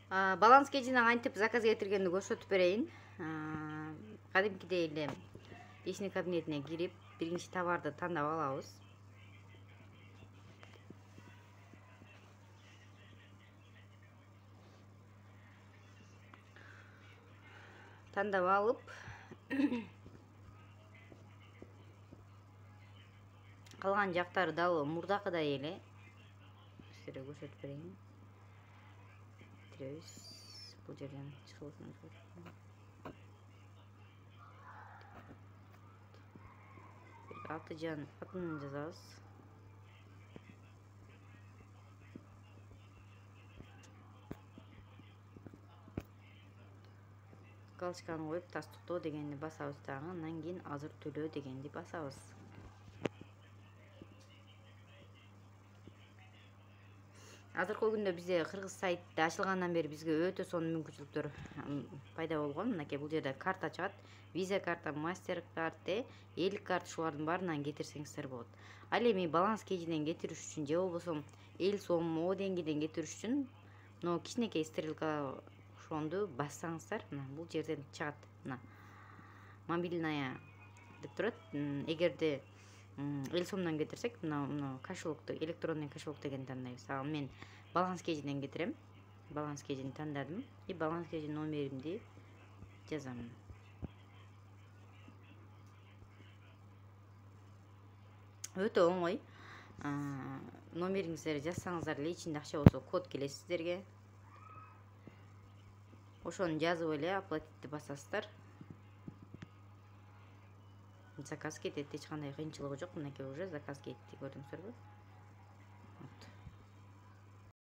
Баланс кежине кантип заказ кетиргенди көрсөтүп берейин. Кадимкидей эле личный кабинетине кирип, биринчи товарды тандап алабыз. Тандап алып, калган жактары дал мурдакыдай эле силерге көрсөтүп берейин. Бул жерден чыгып атын жазабыз. Галочканы коюп, тастыктоо дегенди басабыз дагы, андан кийин азыр төлөө дегенди басабыз. Азыркы күндө бизде кыргыз сайты ачылгандан бери бизге өтө сонун мүмкүнчүлүктөр пайда болгон. Мынакей бул жерде карта чыгат. Виза карта, мастер карта, элдик карта, шулардын баарынан кетирсеңиздер болот. Ал эми баланс кежинен кетириш үчүн же болбосо эл сом о деңгейден кетириш үчүн мына кичинекей стрелка ошонду бассаңыздар, мына бул жерден чыгат. Мына мобильная деп турат. Эгерде эл сомдон кетирсек, мына кошелекту, электронный кошелек деген тандайбыз. Ал мен баланс кежинен кетирем. Баланс кежини тандадым и баланс кежин номеримди жазам. Өтө оңой. Номериңиздерди жазсаңыздар эле ичинде акча болсо код келет сиздерге. Ошону жазып эле оплатить басасыздар. Заказ кетет, эч кандай кыйынчылыгы жок. Мынакей уже заказ кетти, көрдүңүздөрбү?